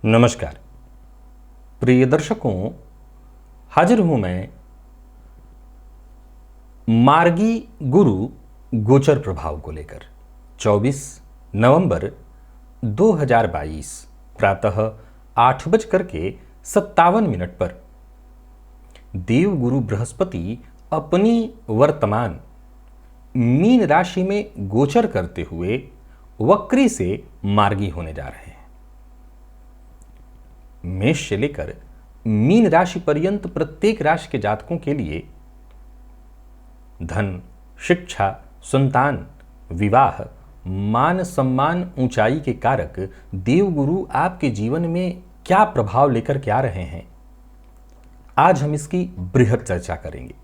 नमस्कार प्रिय दर्शकों, हाजिर हूं मैं मार्गी गुरु गोचर प्रभाव को लेकर 24 नवंबर 2022 प्रातः 8:57 पर देव गुरु बृहस्पति अपनी वर्तमान मीन राशि में गोचर करते हुए वक्री से मार्गी होने जा रहे हैं। मेष से लेकर मीन राशि पर्यंत प्रत्येक राशि के जातकों के लिए धन, शिक्षा, संतान, विवाह, मान सम्मान, ऊंचाई के कारक देवगुरु आपके जीवन में क्या प्रभाव लेकर के आ रहे हैं, आज हम इसकी बृहद चर्चा करेंगे।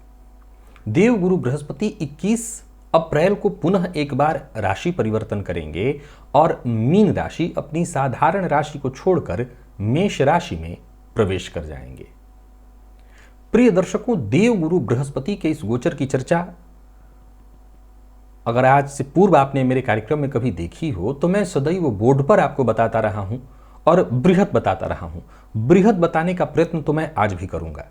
देवगुरु बृहस्पति 21 अप्रैल को पुनः एक बार राशि परिवर्तन करेंगे और मीन राशि अपनी साधारण राशि को छोड़कर मेष राशि में प्रवेश कर जाएंगे। प्रिय दर्शकों, देवगुरु बृहस्पति के इस गोचर की चर्चा अगर आज से पूर्व आपने मेरे कार्यक्रम में कभी देखी हो तो मैं सदैव बोर्ड पर आपको बताता रहा हूं और बृहद बताता रहा हूं। बृहद बताने का प्रयत्न तो मैं आज भी करूंगा,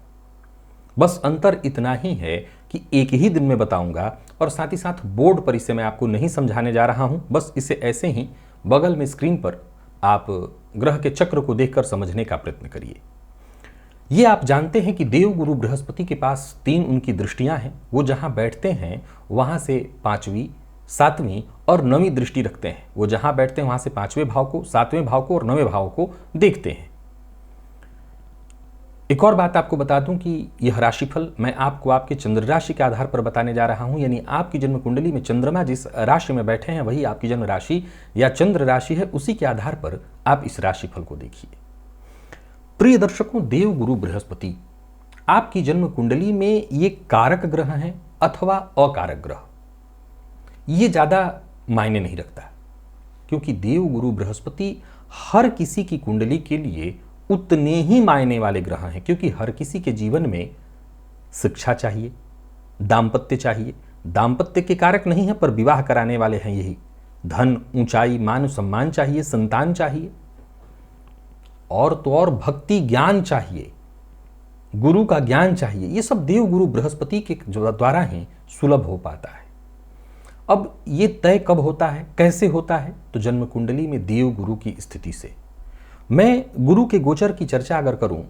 बस अंतर इतना ही है कि एक ही दिन में बताऊंगा और साथ ही साथ बोर्ड पर इसे मैं आपको नहीं समझाने जा रहा हूं। बस इसे ऐसे ही बगल में स्क्रीन पर आप ग्रह के चक्र को देखकर समझने का प्रयत्न करिए। ये आप जानते हैं कि देवगुरु बृहस्पति के पास 3 उनकी दृष्टियां हैं। वो जहां बैठते हैं वहां से 5वीं, 7वीं और 9वीं दृष्टि रखते हैं। वो जहां बैठते हैं वहां से 5वें भाव को, 7वें भाव को और 9वें भाव को देखते हैं। एक और बात आपको बता दूं कि यह राशिफल मैं आपको आपके चंद्र राशि के आधार पर बताने जा रहा हूं, यानी आपकी जन्म कुंडली में चंद्रमा जिस राशि में बैठे हैं वही आपकी जन्म राशि या चंद्र राशि है, उसी के आधार पर आप इस राशिफल को देखिए। प्रिय दर्शकों, देवगुरु बृहस्पति आपकी जन्म कुंडली में ये कारक ग्रह हैं अथवा अकारक ग्रह, ये ज्यादा मायने नहीं रखता, क्योंकि देवगुरु बृहस्पति हर किसी की कुंडली के लिए उतने ही मायने वाले ग्रह हैं, क्योंकि हर किसी के जीवन में शिक्षा चाहिए, दाम्पत्य चाहिए। दाम्पत्य के कारक नहीं है पर विवाह कराने वाले हैं यही। धन, ऊंचाई, मान सम्मान चाहिए, संतान चाहिए और तो और भक्ति ज्ञान चाहिए, गुरु का ज्ञान चाहिए। ये सब देवगुरु बृहस्पति के द्वारा ही सुलभ हो पाता है। अब ये तय कब होता है, कैसे होता है? तो जन्म कुंडली में देवगुरु की स्थिति से। मैं गुरु के गोचर की चर्चा अगर करूं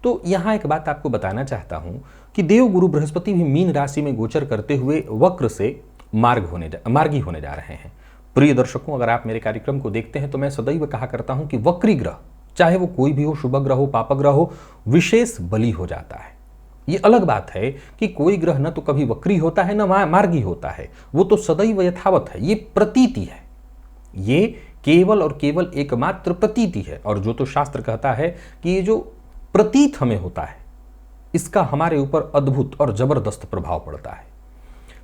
तो यहां एक बात आपको बताना चाहता हूं कि देवगुरु बृहस्पति भी मीन राशि में गोचर करते हुए वक्र से मार्गी होने जा रहे हैं। प्रिय दर्शकों, अगर आप मेरे कार्यक्रम को देखते हैं तो मैं सदैव कहा करता हूं कि वक्री ग्रह, चाहे वो कोई भी हो, शुभ ग्रह हो, पाप ग्रह हो, विशेष बली हो जाता है। ये अलग बात है कि कोई ग्रह न तो कभी वक्री होता है न मार्गी होता है, वो तो सदैव यथावत है। ये प्रतीति है, ये केवल और केवल एकमात्र प्रतीति है। और जो तो शास्त्र कहता है कि ये जो प्रतीत हमें होता है इसका हमारे ऊपर अद्भुत और जबरदस्त प्रभाव पड़ता है।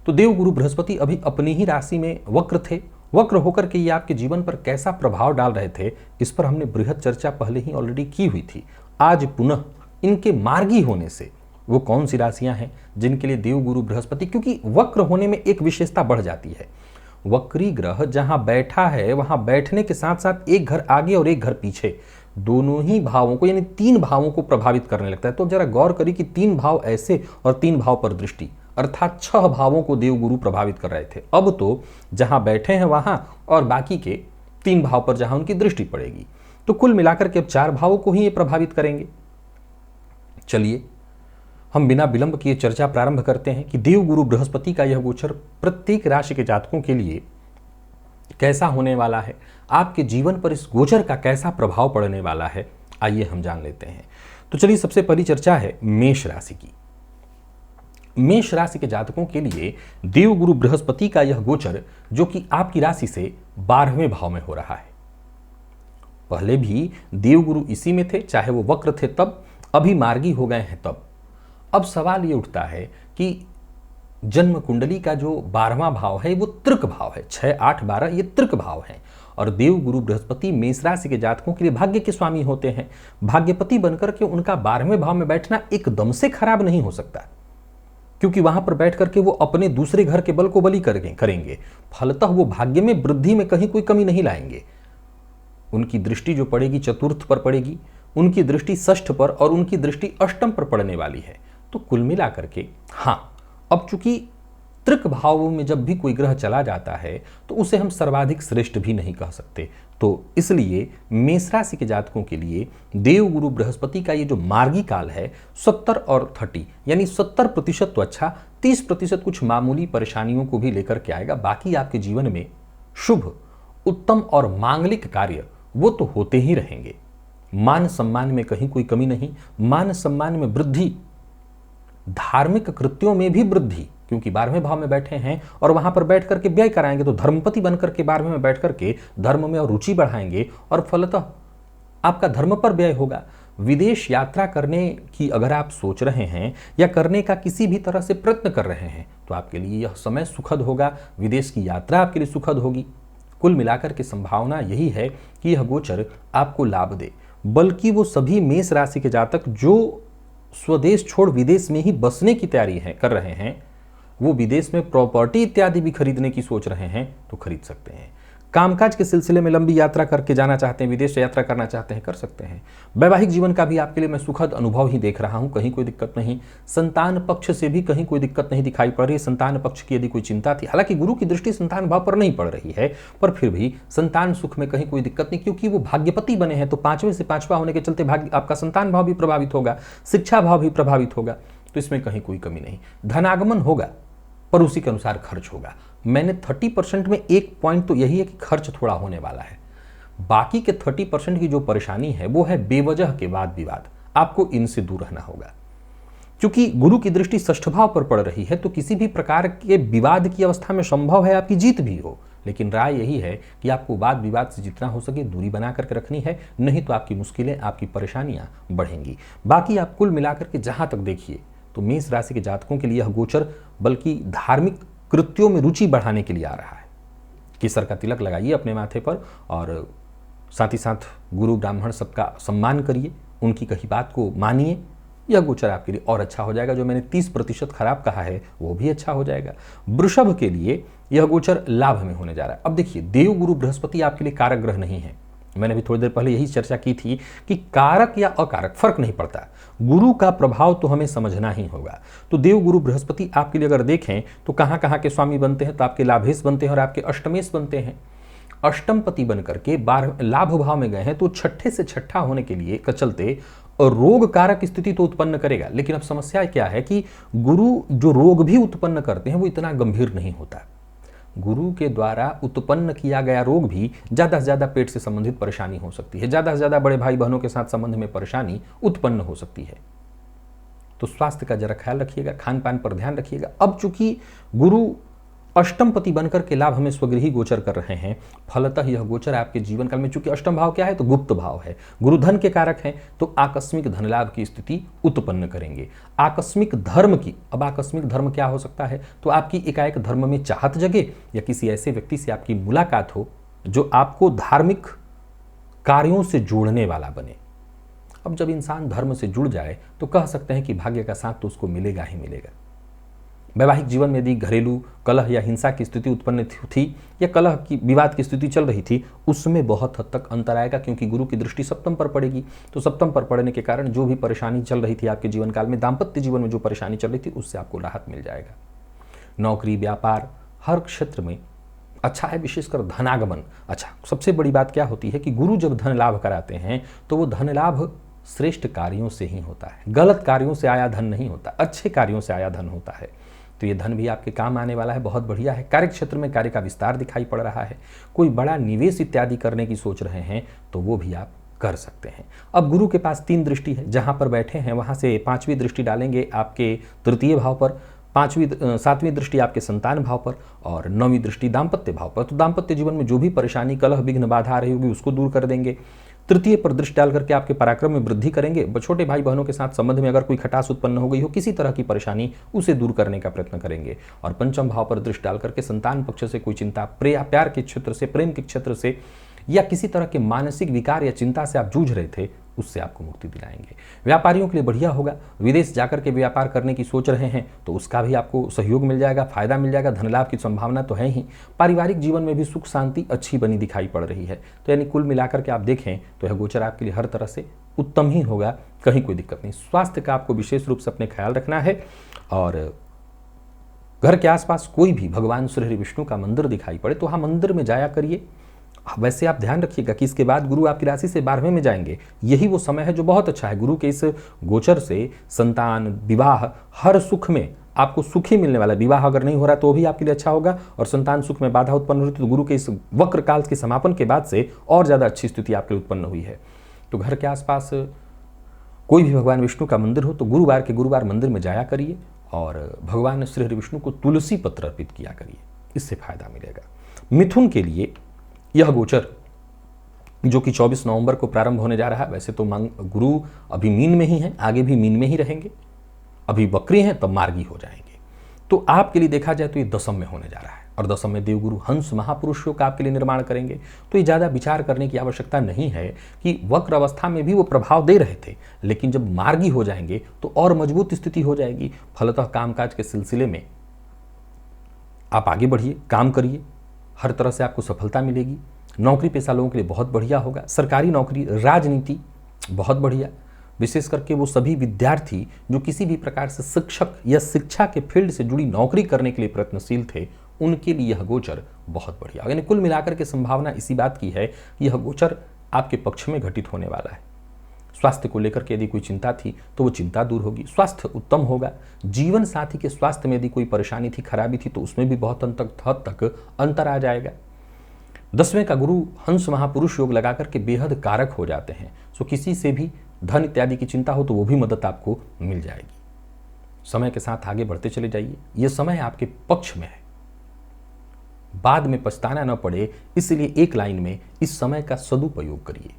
तो देवगुरु बृहस्पति अभी अपनी ही राशि में वक्र थे। वक्र होकर के ये आपके जीवन पर कैसा प्रभाव डाल रहे थे, इस पर हमने बृहद चर्चा पहले ही ऑलरेडी की हुई थी। आज पुनः इनके मार्गी होने से वो कौन सी राशियां हैं जिनके लिए देवगुरु बृहस्पति, क्योंकि वक्र होने में एक विशेषता बढ़ जाती है। वक्री ग्रह जहां बैठा है वहां बैठने के साथ साथ एक घर आगे और एक घर पीछे दोनों ही भावों को, यानी 3 भावों को प्रभावित करने लगता है। तो जरा गौर करिए कि 3 भाव ऐसे और 3 भाव पर दृष्टि, अर्थात 6 भावों को देवगुरु प्रभावित कर रहे थे। अब तो जहां बैठे हैं वहां और बाकी के 3 भाव पर जहां उनकी दृष्टि पड़ेगी, तो कुल मिलाकर के अब 4 भावों को ही ये प्रभावित करेंगे। चलिए हम बिना विलंब किए चर्चा प्रारंभ करते हैं कि देवगुरु बृहस्पति का यह गोचर प्रत्येक राशि के जातकों के लिए कैसा होने वाला है, आपके जीवन पर इस गोचर का कैसा प्रभाव पड़ने वाला है, आइए हम जान लेते हैं। तो चलिए सबसे पहली चर्चा है मेष राशि की। मेष राशि के जातकों के लिए देवगुरु बृहस्पति का यह गोचर, जो कि आपकी राशि से 12वें भाव में हो रहा है। पहले भी देवगुरु इसी में थे, चाहे वो वक्र थे तब, अभी मार्गी हो गए हैं तब। अब सवाल ये उठता है कि जन्म कुंडली का जो 12वां भाव है वो तृक भाव है। 6, 8, 12 ये तृक भाव है और देवगुरु बृहस्पति मेष राशि के जातकों के लिए भाग्य के स्वामी होते हैं। भाग्यपति बनकर के उनका 12वें भाव में बैठना एकदम से खराब नहीं हो सकता, क्योंकि वहां पर बैठ करके वो अपने दूसरे घर के बल को बली करेंगे। फलतः वो भाग्य में वृद्धि में कहीं कोई कमी नहीं लाएंगे। उनकी दृष्टि जो पड़ेगी चतुर्थ पर पड़ेगी, उनकी दृष्टि षष्ठ पर और उनकी दृष्टि अष्टम पर पड़ने वाली है। तो कुल मिलाकर के हाँ, अब चूंकि त्रिक भावों में जब भी कोई ग्रह चला जाता है तो उसे हम सर्वाधिक श्रेष्ठ भी नहीं कह सकते। तो इसलिए मेष राशि के जातकों के लिए देवगुरु बृहस्पति का ये जो मार्गी काल है 70 और 30 यानी 70% तो अच्छा, 30% कुछ मामूली परेशानियों को भी लेकर के आएगा। बाकी आपके जीवन में शुभ, उत्तम और मांगलिक कार्य वो तो होते ही रहेंगे। मान सम्मान में कहीं कोई कमी नहीं, मान सम्मान में वृद्धि, धार्मिक कृत्यों में भी वृद्धि, क्योंकि 12वें भाव में बैठे हैं और वहां पर बैठ करके व्यय कराएंगे तो धर्मपति बनकर के 12वें में बैठ करके धर्म में और रुचि बढ़ाएंगे और फलतः आपका धर्म पर व्यय होगा। विदेश यात्रा करने की अगर आप सोच रहे हैं या करने का किसी भी तरह से प्रयत्न कर रहे हैं तो आपके लिए यह समय सुखद होगा, विदेश की यात्रा आपके लिए सुखद होगी। कुल मिलाकर के संभावना यही है कि यह गोचर आपको लाभ दे। बल्कि वो सभी मेष राशि के जातक जो स्वदेश छोड़ विदेश में ही बसने की तैयारी कर रहे हैं, वो विदेश में प्रॉपर्टी इत्यादि भी खरीदने की सोच रहे हैं तो खरीद सकते हैं। कामकाज के सिलसिले में लंबी यात्रा करके जाना चाहते हैं, विदेश यात्रा करना चाहते हैं, कर सकते हैं। वैवाहिक जीवन का भी आपके लिए मैं सुखद अनुभव ही देख रहा हूं, कहीं कोई दिक्कत नहीं। संतान पक्ष से भी कहीं कोई दिक्कत नहीं दिखाई पड़ रही। संतान पक्ष की यदि कोई चिंता थी, हालांकि गुरु की दृष्टि संतान भाव पर नहीं पड़ रही है, पर फिर भी संतान सुख में कहीं कोई दिक्कत नहीं, क्योंकि वो भाग्यपति बने हैं। तो 5वें से 5वां होने के चलते भाग्य आपका संतान भाव भी प्रभावित होगा, शिक्षा भाव भी प्रभावित होगा, तो इसमें कहीं कोई कमी नहीं। धनागमन होगा पर उसी के अनुसार खर्च होगा। मैंने 30% में एक पॉइंट तो यही है कि खर्च थोड़ा होने वाला है। बाकी के 30% की जो परेशानी है वो है बेवजह के वाद विवाद, आपको इनसे दूर रहना होगा। क्योंकि गुरु की दृष्टि षष्ठ भाव पर पड़ रही है तो किसी भी प्रकार के विवाद की अवस्था में संभव है आपकी जीत भी हो, लेकिन राय यही है कि आपको वाद विवाद से जितना हो सके दूरी बना करके रखनी है, नहीं तो आपकी मुश्किलें, आपकी परेशानियां बढ़ेंगी। बाकी आप कुल मिलाकर के जहां तक देखिए तो मेष राशि के जातकों के लिए यह गोचर बल्कि धार्मिक कृत्यों में रुचि बढ़ाने के लिए आ रहा है। केसर का तिलक लगाइए अपने माथे पर और साथ ही साथ गुरु ब्राह्मण सबका सम्मान करिए, उनकी कही बात को मानिए। यह गोचर आपके लिए और अच्छा हो जाएगा। जो मैंने 30% खराब कहा है वो भी अच्छा हो जाएगा। वृषभ के लिए यह गोचर लाभ में होने जा रहा है। अब देखिए, देवगुरु बृहस्पति आपके लिए कारक ग्रह नहीं है। मैंने भी थोड़ी देर पहले यही चर्चा की थी कि कारक या अकारक फर्क नहीं पड़ता, गुरु का प्रभाव तो हमें समझना ही होगा। तो देवगुरु बृहस्पति आपके लिए अगर देखें तो कहां कहां के स्वामी बनते हैं, तो आपके लाभेश बनते हैं और आपके अष्टमेश बनते हैं। अष्टमपति बनकर के लाभ भाव में गए हैं तो छठे से छठा होने के लिए चलते रोग कारक स्थिति तो उत्पन्न करेगा। लेकिन अब समस्या क्या है कि गुरु जो रोग भी उत्पन्न करते हैं वो इतना गंभीर नहीं होता। गुरु के द्वारा उत्पन्न किया गया रोग भी ज़्यादा से ज़्यादा पेट से संबंधित परेशानी हो सकती है, ज़्यादा से ज़्यादा बड़े भाई बहनों के साथ संबंध में परेशानी उत्पन्न हो सकती है। तो स्वास्थ्य का जरा ख्याल रखिएगा, खान पान पर ध्यान रखिएगा। अब चूंकि गुरु अष्टमपति बनकर के लाभ हमें स्वगृही गोचर कर रहे हैं, फलतः यह गोचर आपके जीवन काल में, चूंकि अष्टम भाव क्या है तो गुप्त भाव है, गुरु धन के कारक हैं, तो आकस्मिक धन लाभ की स्थिति उत्पन्न करेंगे। आकस्मिक धर्म की, अब आकस्मिक धर्म क्या हो सकता है, तो आपकी एकाएक धर्म में चाहत जगे या किसी ऐसे व्यक्ति से आपकी मुलाकात हो जो आपको धार्मिक कार्यों से जोड़ने वाला बने। अब जब इंसान धर्म से जुड़ जाए तो कह सकते हैं कि भाग्य का साथ तो उसको मिलेगा ही मिलेगा। वैवाहिक जीवन में यदि घरेलू कलह या हिंसा की स्थिति उत्पन्न थी या कलह की विवाद की स्थिति चल रही थी, उसमें बहुत हद तक अंतर आएगा, क्योंकि गुरु की दृष्टि सप्तम पर पड़ेगी। तो सप्तम पर पड़ने के कारण जो भी परेशानी चल रही थी आपके जीवन काल में, दाम्पत्य जीवन में जो परेशानी चल रही थी, उससे आपको राहत मिल जाएगा। नौकरी, व्यापार, हर क्षेत्र में अच्छा है, विशेषकर धनागमन अच्छा। सबसे बड़ी बात क्या होती है कि गुरु जब धन लाभ कराते हैं तो वो धन लाभ श्रेष्ठ कार्यों से ही होता है, गलत कार्यों से आया धन नहीं होता, अच्छे कार्यों से आया धन होता है। तो ये धन भी आपके काम आने वाला है, बहुत बढ़िया है। कार्य क्षेत्र में कार्य का विस्तार दिखाई पड़ रहा है। कोई बड़ा निवेश इत्यादि करने की सोच रहे हैं तो वो भी आप कर सकते हैं। अब गुरु के पास 3 दृष्टि है, जहां पर बैठे हैं वहां से 5वीं दृष्टि डालेंगे आपके तृतीय भाव पर, 7वीं दृष्टि आपके संतान भाव पर और 9वीं दृष्टि दाम्पत्य भाव पर। तो दाम्पत्य जीवन में जो भी परेशानी, कलह, विघ्न, बाधा आ रही होगी उसको दूर कर देंगे। तृतीय पर दृष्टि डाल करके आपके पराक्रम में वृद्धि करेंगे। छोटे भाई बहनों के साथ संबंध में अगर कोई खटास उत्पन्न हो गई हो, किसी तरह की परेशानी, उसे दूर करने का प्रयत्न करेंगे। और पंचम भाव पर दृष्टि डाल करके संतान पक्ष से कोई चिंता, प्यार के क्षेत्र से, प्रेम के क्षेत्र से या किसी तरह के मानसिक विकार या चिंता से आप जूझ रहे थे, उससे आपको मुक्ति दिलाएंगे। व्यापारियों के लिए बढ़िया होगा, विदेश जाकर के व्यापार करने की सोच रहे हैं तो उसका भी आपको सहयोग मिल जाएगा, फायदा मिल जाएगा, धन लाभ की संभावना तो है ही। पारिवारिक जीवन में भी सुख शांति अच्छी बनी दिखाई पड़ रही है। तो यानी कुल मिलाकर के आप देखें तो यह गोचर आपके लिए हर तरह से उत्तम ही होगा, कहीं कोई दिक्कत नहीं। स्वास्थ्य का आपको विशेष रूप से अपने ख्याल रखना है और घर के आसपास कोई भी भगवान श्री हरि विष्णु का मंदिर दिखाई पड़े तो हाँ मंदिर में जाया करिए। वैसे आप ध्यान रखिएगा कि इसके बाद गुरु आपकी राशि से 12वें में जाएंगे, यही वो समय है जो बहुत अच्छा है। गुरु के इस गोचर से संतान, विवाह, हर सुख में आपको सुख ही मिलने वाला है। विवाह अगर नहीं हो रहा तो भी आपके लिए अच्छा होगा और संतान सुख में बाधा उत्पन्न हो रही तो गुरु के इस वक्र काल के समापन के बाद से और ज़्यादा अच्छी स्थिति आपके लिए उत्पन्न हुई है। तो घर के आसपास कोई भी भगवान विष्णु का मंदिर हो तो गुरुवार के गुरुवार मंदिर में जाया करिए और भगवान श्री हरि विष्णु को तुलसी पत्र अर्पित किया करिए, इससे फायदा मिलेगा। मिथुन के लिए यह गोचर जो कि 24 नवंबर को प्रारंभ होने जा रहा है, वैसे तो गुरु अभी मीन में ही हैं, आगे भी मीन में ही रहेंगे, अभी वक्री हैं तब मार्गी हो जाएंगे। तो आपके लिए देखा जाए तो ये दशम में होने जा रहा है और दशम में देवगुरु हंस महापुरुष योग का आपके लिए निर्माण करेंगे। तो ये ज़्यादा विचार करने की आवश्यकता नहीं है कि वक्र अवस्था में भी वो प्रभाव दे रहे थे, लेकिन जब मार्गी हो जाएंगे तो और मजबूत स्थिति हो जाएगी। फलतः कामकाज के सिलसिले में आप आगे बढ़िए, काम करिए, हर तरह से आपको सफलता मिलेगी। नौकरी पेशा लोगों के लिए बहुत बढ़िया होगा। सरकारी नौकरी, राजनीति बहुत बढ़िया, विशेष करके वो सभी विद्यार्थी जो किसी भी प्रकार से शिक्षक या शिक्षा के फील्ड से जुड़ी नौकरी करने के लिए प्रयत्नशील थे, उनके लिए यह गोचर बहुत बढ़िया। यानी कुल मिलाकर के संभावना इसी बात की है कि यह गोचर आपके पक्ष में घटित होने वाला है। स्वास्थ्य को लेकर के यदि कोई चिंता थी तो वो चिंता दूर होगी, स्वास्थ्य उत्तम होगा। जीवन साथी के स्वास्थ्य में यदि कोई परेशानी थी, खराबी थी, तो उसमें भी बहुत हद तक अंतर आ जाएगा। 10वें का गुरु हंस महापुरुष योग लगा करके बेहद कारक हो जाते हैं। सो किसी से भी धन इत्यादि की चिंता हो तो वो भी मदद आपको मिल जाएगी। समय के साथ आगे बढ़ते चले जाइए, यह समय आपके पक्ष में है, बाद में पछताना न पड़े, इसलिए एक लाइन में इस समय का सदुपयोग करिए।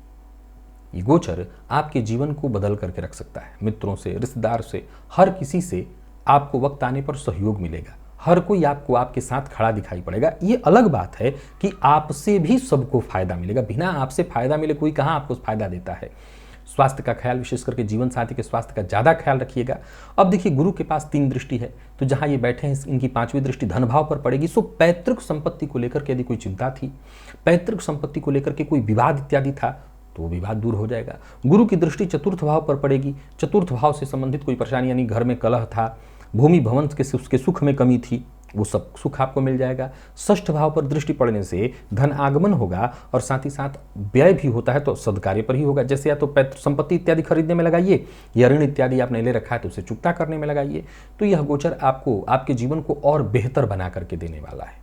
ये गोचर आपके जीवन को बदल करके रख सकता है। मित्रों से, रिश्तेदार से, हर किसी से आपको वक्त आने पर सहयोग मिलेगा, हर कोई आपको आपके साथ खड़ा दिखाई पड़ेगा। ये अलग बात है कि आपसे भी सबको फायदा मिलेगा, बिना आपसे फायदा मिले कोई कहाँ आपको फायदा देता है। स्वास्थ्य का ख्याल, विशेष करके जीवन साथी के स्वास्थ्य का ज़्यादा ख्याल रखिएगा। अब देखिए गुरु के पास 3 दृष्टि है, तो जहाँ ये बैठे हैं इनकी 5वीं दृष्टि धन भाव पर पड़ेगी। सो पैतृक संपत्ति को लेकर के यदि कोई चिंता थी, पैतृक संपत्ति को लेकर के कोई विवाद इत्यादि था, तो वो विवाद दूर हो जाएगा। गुरु की दृष्टि चतुर्थ भाव पर पड़ेगी, चतुर्थ भाव से संबंधित कोई परेशानी, यानी घर में कलह था, भूमि भवन के उसके सुख में कमी थी, वो सब सुख आपको मिल जाएगा। षष्ठ भाव पर दृष्टि पड़ने से धन आगमन होगा और साथ ही साथ व्यय भी होता है तो सदकार्य पर ही होगा। जैसे या तो पैतृक संपत्ति इत्यादि खरीदने में लगाइए या ऋण इत्यादि आपने ले रखा है तो उसे चुकता करने में लगाइए। तो यह गोचर आपको आपके जीवन को और बेहतर बना करके देने वाला है।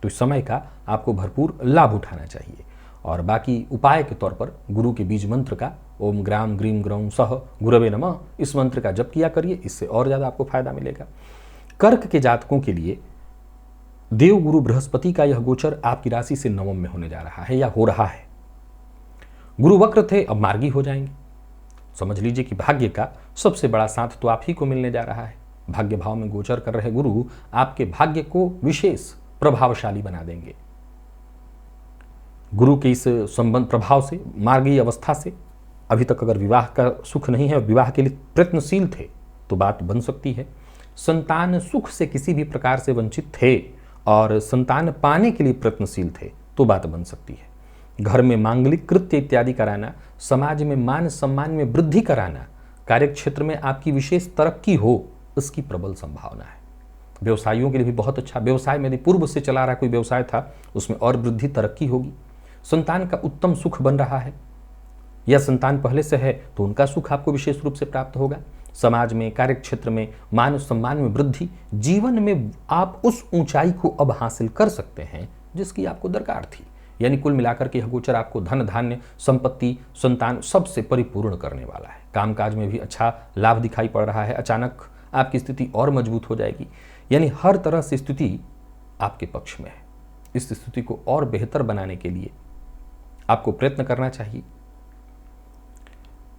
तो इस समय का आपको भरपूर लाभ उठाना चाहिए। और बाकी उपाय के तौर पर गुरु के बीज मंत्र का ओम ग्राम ग्रीम ग्रौम सह गुरवे नमः, इस मंत्र का जप किया करिए, इससे और ज़्यादा आपको फायदा मिलेगा। कर्क के जातकों के लिए देव गुरु बृहस्पति का यह गोचर आपकी राशि से 9वें में होने जा रहा है या हो रहा है। गुरु वक्र थे, अब मार्गी हो जाएंगे। समझ लीजिए कि भाग्य का सबसे बड़ा साथ तो आप ही को मिलने जा रहा है। भाग्य भाव में गोचर कर रहे गुरु आपके भाग्य को विशेष प्रभावशाली बना देंगे। गुरु के इस संबंध प्रभाव से, मार्गी अवस्था से, अभी तक अगर विवाह का सुख नहीं है, विवाह के लिए प्रयत्नशील थे तो बात बन सकती है। संतान सुख से किसी भी प्रकार से वंचित थे और संतान पाने के लिए प्रयत्नशील थे तो बात बन सकती है। घर में मांगलिक कृत्य इत्यादि कराना, समाज में मान सम्मान में वृद्धि कराना, कार्यक्षेत्र में आपकी विशेष तरक्की हो, इसकी प्रबल संभावना है। व्यवसायियों के लिए भी बहुत अच्छा, व्यवसाय में यदि पूर्व से चला रहा कोई व्यवसाय था उसमें और वृद्धि तरक्की होगी। संतान का उत्तम सुख बन रहा है या संतान पहले से है तो उनका सुख आपको विशेष रूप से प्राप्त होगा। समाज में, कार्यक्षेत्र में मान सम्मान में वृद्धि, जीवन में आप उस ऊंचाई को अब हासिल कर सकते हैं जिसकी आपको दरकार थी। यानी कुल मिलाकर के यह गोचर आपको धन, धान्य, संपत्ति, संतान सबसे परिपूर्ण करने वाला है। कामकाज में भी अच्छा लाभ दिखाई पड़ रहा है, अचानक आपकी स्थिति और मजबूत हो जाएगी। यानी हर तरह से स्थिति आपके पक्ष में है। इस स्थिति को और बेहतर बनाने के लिए आपको प्रयत्न करना चाहिए।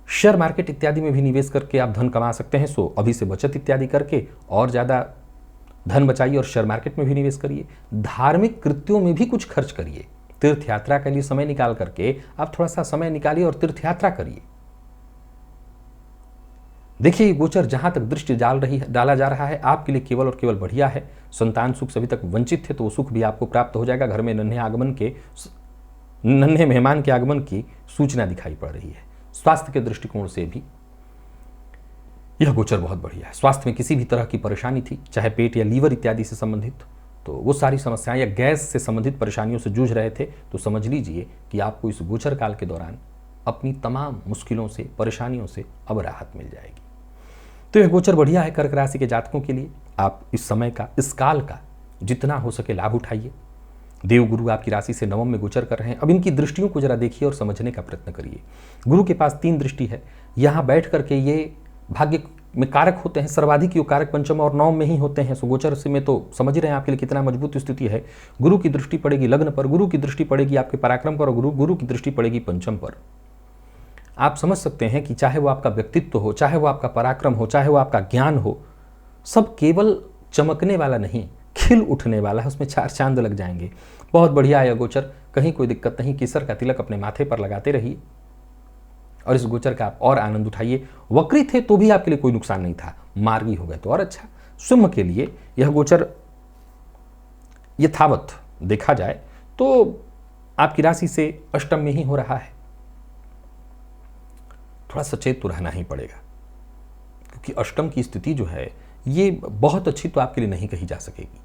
शेयर मार्केट इत्यादि में भी निवेश करके आप धन कमा सकते हैं। सो अभी से बचत इत्यादि करके और ज़्यादा धन बचाइए और शेयर मार्केट में भी निवेश करिए। धार्मिक कृत्यों में भी कुछ खर्च करिए। तीर्थ यात्रा के लिए समय निकाल करके आप थोड़ा सा समय निकालिए और तीर्थ यात्रा करिए। देखिए ये गोचर जहां तक दृष्टि डाला जा रहा है आपके लिए केवल और केवल बढ़िया है। संतान सुख से अभी तक वंचित थे तो वो सुख भी आपको प्राप्त हो जाएगा। घर में नन्हे मेहमान के आगमन की सूचना दिखाई पड़ रही है। स्वास्थ्य के दृष्टिकोण से भी यह गोचर बहुत बढ़िया है। स्वास्थ्य में किसी भी तरह की परेशानी थी, चाहे पेट या लीवर इत्यादि से संबंधित, तो वो सारी समस्याएं या गैस से संबंधित परेशानियों से जूझ रहे थे तो समझ लीजिए कि आपको इस गोचर काल के दौरान अपनी तमाम मुश्किलों से, परेशानियों से अब राहत मिल जाएगी। तो यह गोचर बढ़िया है कर्क राशि के जातकों के लिए। आप इस समय का, इस काल का जितना हो सके लाभ उठाइए। देवगुरु आपकी राशि से नवम में गोचर कर रहे हैं। अब इनकी दृष्टियों को जरा देखिए और समझने का प्रयत्न करिए। गुरु के पास 3 दृष्टि है। यहाँ बैठ करके ये भाग्य में कारक होते हैं, सर्वाधिक योग कारक पंचम और नवम में ही होते हैं। सो गोचर से में तो समझ ही रहे हैं आपके लिए कितना मजबूत स्थिति है। गुरु की दृष्टि पड़ेगी लग्न पर, गुरु की दृष्टि पड़ेगी आपके पराक्रम पर, और गुरु की दृष्टि पड़ेगी पंचम पर। आप समझ सकते हैं कि चाहे वो आपका व्यक्तित्व हो, चाहे वो आपका पराक्रम हो, चाहे वो आपका ज्ञान हो, सब केवल चमकने वाला नहीं, खिल उठने वाला है। उसमें 4 चांद लग जाएंगे। बहुत बढ़िया है गोचर, कहीं कोई दिक्कत नहीं। केसर का तिलक अपने माथे पर लगाते रहिए और इस गोचर का आप और आनंद उठाइए। वक्री थे तो भी आपके लिए कोई नुकसान नहीं था, मार्गी हो गए तो और अच्छा। सिंह के लिए यह गोचर यथावत देखा जाए तो आपकी राशि से अष्टम में ही हो रहा है। थोड़ा सचेत तो रहना ही पड़ेगा, क्योंकि अष्टम की स्थिति जो है ये बहुत अच्छी तो आपके लिए नहीं कही जा सकेगी।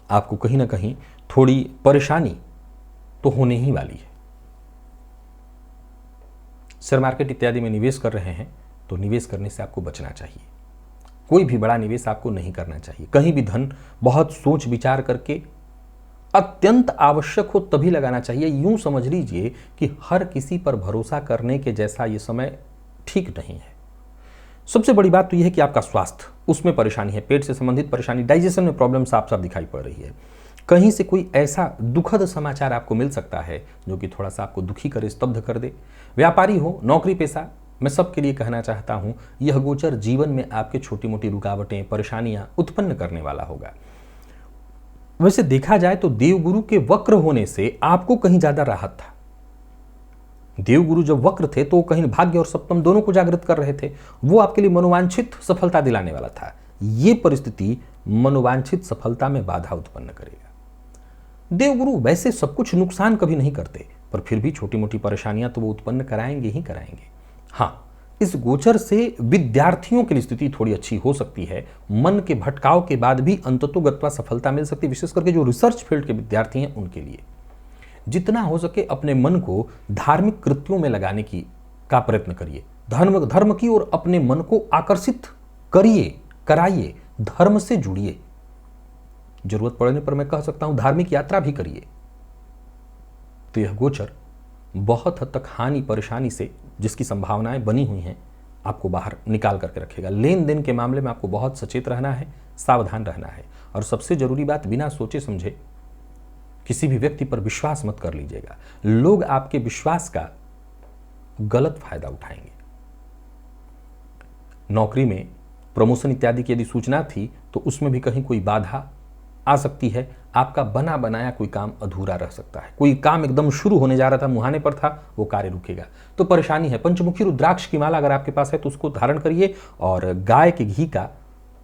आपको कहीं ना कहीं थोड़ी परेशानी तो होने ही वाली है। शेयर मार्केट इत्यादि में निवेश कर रहे हैं तो निवेश करने से आपको बचना चाहिए। कोई भी बड़ा निवेश आपको नहीं करना चाहिए। कहीं भी धन बहुत सोच विचार करके अत्यंत आवश्यक हो तभी लगाना चाहिए। यूं समझ लीजिए कि हर किसी पर भरोसा करने के जैसा ये समय ठीक नहीं है। सबसे बड़ी बात तो यह है कि आपका स्वास्थ्य, उसमें परेशानी है, पेट से संबंधित परेशानी, डाइजेशन में प्रॉब्लम साफ साफ दिखाई पड़ रही है। कहीं से कोई ऐसा दुखद समाचार आपको मिल सकता है जो कि थोड़ा सा आपको दुखी करे, स्तब्ध कर दे। व्यापारी हो, नौकरी पेशा, मैं सबके लिए कहना चाहता हूं यह गोचर जीवन में आपके छोटी मोटी रुकावटें, परेशानियां उत्पन्न करने वाला होगा। वैसे देखा जाए तो देवगुरु के वक्र होने से आपको कहीं ज्यादा राहत था। देवगुरु जब वक्र थे तो कहीं भाग्य और सप्तम दोनों को जागृत कर रहे थे। वो आपके लिए मनोवांछित सफलता दिलाने वाला था। ये परिस्थिति मनोवांछित सफलता में बाधा उत्पन्न करेगा। देवगुरु वैसे सब कुछ नुकसान कभी नहीं करते, पर फिर भी छोटी मोटी परेशानियां तो वो उत्पन्न कराएंगे ही कराएंगे। हाँ, इस गोचर से विद्यार्थियों की स्थिति थोड़ी अच्छी हो सकती है। मन के भटकाव के बाद भी अंततोगत्वा सफलता मिल सकती है। विशेष करके जो रिसर्च फील्ड के विद्यार्थी हैं उनके लिए जितना हो सके अपने मन को धार्मिक कृत्यों में लगाने का प्रयत्न करिए। धर्म की ओर अपने मन को आकर्षित करिए, कराइए, धर्म से जुड़िए। जरूरत पड़ने पर मैं कह सकता हूं धार्मिक यात्रा भी करिए। तो यह गोचर बहुत हद तक हानि परेशानी से जिसकी संभावनाएं बनी हुई हैं आपको बाहर निकाल करके रखेगा। लेन देन के मामले में आपको बहुत सचेत रहना है, सावधान रहना है। और सबसे जरूरी बात, बिना सोचे समझे किसी भी व्यक्ति पर विश्वास मत कर लीजिएगा। लोग आपके विश्वास का गलत फायदा उठाएंगे। नौकरी में प्रमोशन इत्यादि की यदि सूचना थी तो उसमें भी कहीं कोई बाधा आ सकती है। आपका बना बनाया कोई काम अधूरा रह सकता है। कोई काम एकदम शुरू होने जा रहा था, मुहाने पर था, वो कार्य रुकेगा, तो परेशानी है। पंचमुखी रुद्राक्ष की माला अगर आपके पास है तो उसको धारण करिए और गाय के घी का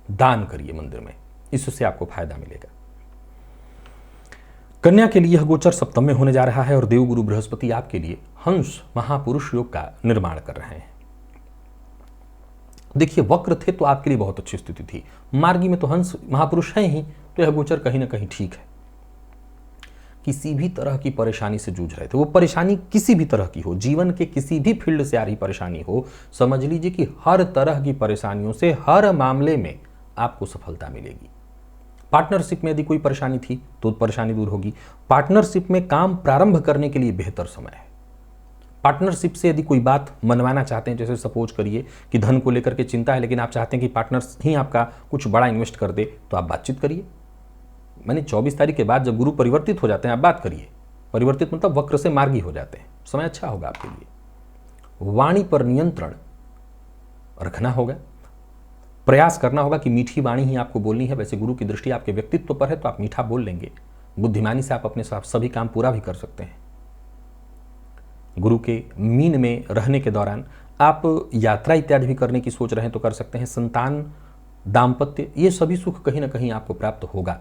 दान करिए मंदिर में, इससे आपको फायदा मिलेगा। कन्या के लिए यह गोचर सप्तम में होने जा रहा है और देवगुरु बृहस्पति आपके लिए हंस महापुरुष योग का निर्माण कर रहे हैं। देखिए वक्र थे तो आपके लिए बहुत अच्छी स्थिति थी। मार्गी में तो हंस महापुरुष हैं ही, तो यह गोचर कहीं ना कहीं ठीक है। किसी भी तरह की परेशानी से जूझ रहे थे, वो परेशानी किसी भी तरह की हो, जीवन के किसी भी फील्ड से आ रही परेशानी हो, समझ लीजिए कि हर तरह की परेशानियों से हर मामले में आपको सफलता मिलेगी। पार्टनरशिप में यदि कोई परेशानी थी तो परेशानी दूर होगी। पार्टनरशिप में काम प्रारंभ करने के लिए बेहतर समय है। पार्टनरशिप से यदि कोई बात मनवाना चाहते हैं, जैसे सपोज करिए कि धन को लेकर के चिंता है लेकिन आप चाहते हैं कि पार्टनर्स ही आपका कुछ बड़ा इन्वेस्ट कर दे, तो आप बातचीत करिए। मैंने 24 तारीख के बाद जब गुरु परिवर्तित हो जाते हैं आप बात करिए। परिवर्तित मतलब वक्र से मार्गी हो जाते हैं, समय अच्छा होगा आपके लिए। वाणी पर नियंत्रण रखना होगा, प्रयास करना होगा कि मीठी वाणी ही आपको बोलनी है। वैसे गुरु की दृष्टि आपके व्यक्तित्व पर है तो आप मीठा बोल लेंगे। बुद्धिमानी से आप अपने सभी काम पूरा भी कर सकते हैं। गुरु के मीन में रहने के दौरान आप यात्रा इत्यादि भी करने की सोच रहे हैं तो कर सकते हैं। संतान, दाम्पत्य, ये सभी सुख कहीं ना कहीं आपको प्राप्त होगा।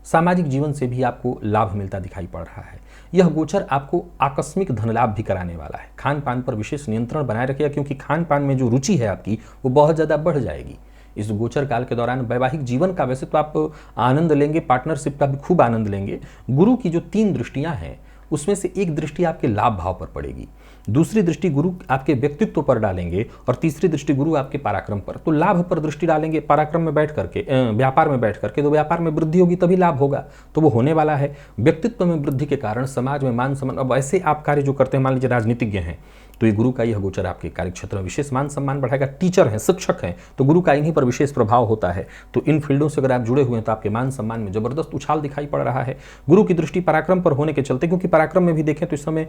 सामाजिक जीवन से भी आपको लाभ मिलता दिखाई पड़ रहा है। यह गोचर आपको आकस्मिक धन लाभ भी कराने वाला है। खान पान पर विशेष नियंत्रण बनाए रखिएगा, क्योंकि खान पान में जो रुचि है आपकी वो बहुत ज़्यादा बढ़ जाएगी इस गोचर काल के दौरान। वैवाहिक जीवन का वैसे तो आप आनंद लेंगे, पार्टनरशिप का भी खूब आनंद लेंगे। गुरु की जो 3 दृष्टियां हैं उसमें से एक दृष्टि आपके लाभ भाव पर पड़ेगी, दूसरी दृष्टि गुरु आपके व्यक्तित्व पर डालेंगे और तीसरी दृष्टि गुरु आपके पराक्रम पर। तो लाभ पर दृष्टि डालेंगे पराक्रम में बैठ करके, व्यापार में बैठ करके, तो व्यापार में वृद्धि होगी तभी लाभ होगा, तो वो होने वाला है। व्यक्तित्व में वृद्धि के कारण समाज में मान सम्मान, अब ऐसे आप कार्य जो करते हैं, मान लीजिए राजनीतिज्ञ हैं तो ये गुरु का यह गोचर आपके कार्यक्षेत्र में विशेष मान सम्मान बढ़ाएगा। टीचर हैं, शिक्षक हैं, तो गुरु का इन्हीं पर विशेष प्रभाव होता है। तो इन फील्डों से अगर आप जुड़े हुए हैं तो आपके मान सम्मान में जबरदस्त उछाल दिखाई पड़ रहा है। गुरु की दृष्टि पराक्रम पर होने के चलते, क्योंकि पराक्रम में भी देखें तो इस समय